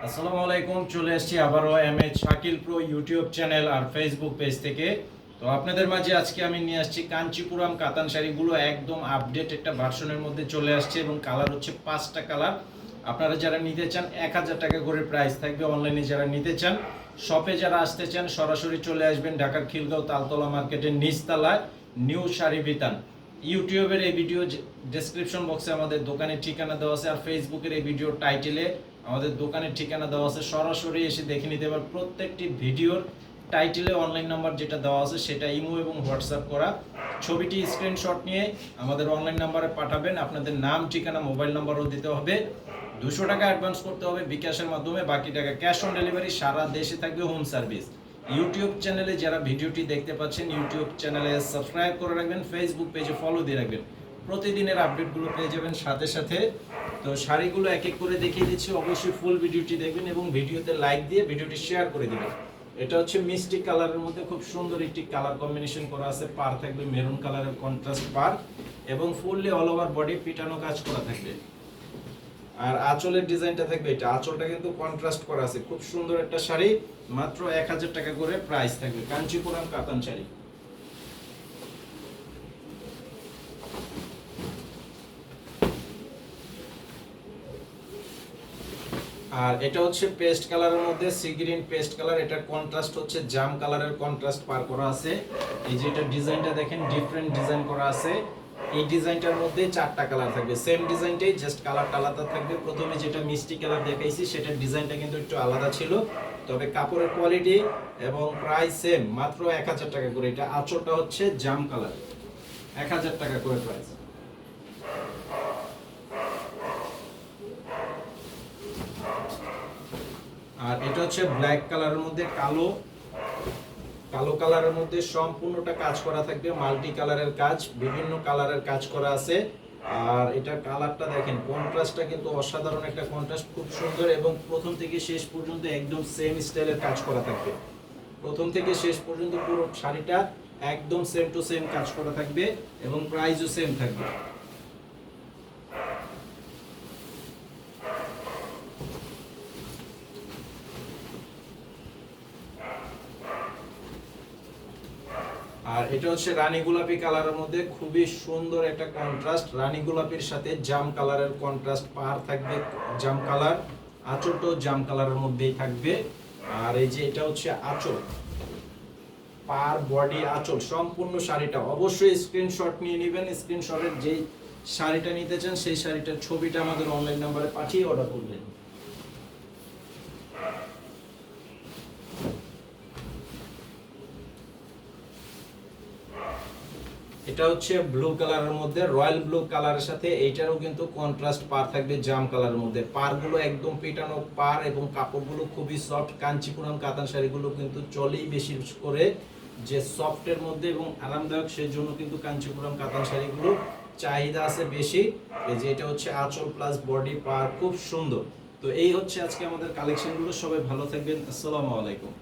আসসালামু আলাইকুম। চলে আসছি আবারও MH Shakil pro YouTube channel আর ফেসবুক পেজ থেকে। তো আপনাদের মাঝে আজকে আমি নিয়ে আসছি কাঞ্চিপুরাম কাতান শাড়িগুলো একদম আপডেট একটা ভার্সনের মধ্যে চলে আসছে এবং কালার হচ্ছে 5টা কালার। আপনারা যারা নিতে চান 1000 টাকা করে প্রাইস থাকবে। অনলাইনে যারা নিতে চান, শপে যারা আসতে চান সরাসরি চলে আসবেন ঢাকার খিলগাঁও তালতলা মার্কেটের নিচতলায় নিউ শাড়ি বিতান। ইউটিউবের এই ভিডিও ডেসক্রিপশন বক্সে আমাদের দোকানের ঠিকানা দেওয়া আছে, আর ফেসবুকের এই ভিডিও টাইটেলে আমাদের দোকানের ঠিকানা দেওয়া আছে। সরাসরি এসে দেখে নিতে পারেন। প্রত্যেকটি ভিডিওর টাইটেলে অনলাইন নাম্বার যেটা দেওয়া আছে সেটা ইমো এবং হোয়াটসঅ্যাপ করা। ছবিটি স্ক্রিনশট নিয়ে আমাদের অনলাইন নাম্বারে পাঠাবেন। আপনাদের নাম, ঠিকানা, মোবাইল নাম্বারও দিতে হবে। 200 টাকা অ্যাডভান্স করতে হবে বিকাশের মাধ্যমে, বাকি টাকা ক্যাশ অন ডেলিভারি। সারা দেশে থাকবে হোম সার্ভিস। ইউটিউব চ্যানেলে যারা ভিডিওটি দেখতে পাচ্ছেন ইউটিউব চ্যানেলে সাবস্ক্রাইব করে রাখবেন, ফেসবুক পেজে ফলো দিয়ে রাখবেন, প্রতিদিনের আপডেটগুলো পেয়ে যাবেন সাথে সাথে। তো শাড়িগুলো এক এক করে দেখিয়ে দিচ্ছি, অবশ্যই ফুল ভিডিওটি দেখবেন এবং ভিডিওতে লাইক দিয়ে ভিডিওটি শেয়ার করে দিবেন। এটা হচ্ছে মিষ্টি কালারের মধ্যে খুব সুন্দর একটি কালার কম্বিনেশন করা আছে। পার থাকবে মেরুন কালারের কন্ট্রাস্ট পার এবং ফুললি অল ওভার বডি পিটানো কাজ করা থাকবে। আর আঁচলের ডিজাইনটা থাকবে এটা, আঁচলটা কিন্তু কন্ট্রাস্ট করা আছে। খুব সুন্দর একটা শাড়ি, মাত্র 1000 টাকা করে প্রাইস থাকবে। কাঞ্চিপুরাম কাতান শাড়ি। আর এটা হচ্ছে পেস্ট কালারের মধ্যে সি গ্রিন পেস্ট কালার। এটার কন্ট্রাস্ট হচ্ছে জাম কালারের কন্ট্রাস্ট পার করা আছে। এই যে এটা ডিজাইনটা দেখেন, ডিফারেন্ট ডিজাইন করা আছে। এই ডিজাইনটার মধ্যে 4টা কালার থাকবে, সেম ডিজাইনটাই জাস্ট কালারটা আলাদা থাকবে। প্রথমে যেটা মিষ্টি কালার দেখাইছি সেটার ডিজাইনটা কিন্তু একটু আলাদা ছিল, তবে কাপড়ের কোয়ালিটি এবং প্রাইস সেম, মাত্র 1000 টাকা করে। এটা আঁচলটা হচ্ছে জাম কালার, 1000 টাকা করে প্রাইস। আর এটা হচ্ছে ব্ল্যাক কালারের মধ্যে কালো কালো কালারের মধ্যে সম্পূর্ণটা কাজ করা থাকবে, মাল্টি কালারের কাজ, বিভিন্ন কালারের কাজ করা আছে। আর এটা কালারটা দেখেন, কন্ট্রাস্টটা কিন্তু অসাধারণ একটা কন্ট্রাস্ট, খুব সুন্দর। এবং প্রথম থেকে শেষ পর্যন্ত একদম সেম স্টাইলের কাজ করা থাকবে। প্রথম থেকে শেষ পর্যন্ত পুরো শাড়িটা একদম সেম টু সেম কাজ করা থাকবে এবং প্রাইসও সেম থাকবে। আর এটা হচ্ছে রানী গোলাপি কালারের মধ্যে খুবই সুন্দর একটা কন্ট্রাস্ট। রানী গোলাপির সাথে জাম কালারের কন্ট্রাস্ট পার থাকবে, জাম কালার। আঁচলটাও জাম কালারের মধ্যেই থাকবে। আর এই যে এটা হচ্ছে আঁচল, পার বডি আঁচল সম্পূর্ণ শাড়িটা। অবশ্যই স্ক্রিনশট নিয়ে নেবেন। স্ক্রিনশটের যেই শাড়িটা নিতে চান সেই শাড়িটার ছবিটা আমাদের অনলাইন নাম্বারে পাঠিয়ে অর্ডার করবেন। এটা হচ্ছে ব্লু কালারের মধ্যে, রয়্যাল ব্লু কালারের সাথে এইটারও কিন্তু কন্ট্রাস্ট পার থাকবে জাম কালারের মধ্যে। পারগুলো একদম পেটানো পার এবং কাপড়গুলো খুবই সফট। কাঞ্চিপুরাম কাতান শাড়িগুলো কিন্তু চলেই বেশি করে যে সফটের মধ্যে এবং আরামদায়ক, সেই জন্য কিন্তু কাঞ্চিপুরাম কাতান শাড়িগুলো চাহিদা আছে বেশি। এই যে এটা হচ্ছে আঁচল প্লাস বডি পার, খুব সুন্দর। তো এই হচ্ছে আজকে আমাদের কালেকশনগুলো। সবাই ভালো থাকবেন। আসসালামু আলাইকুম।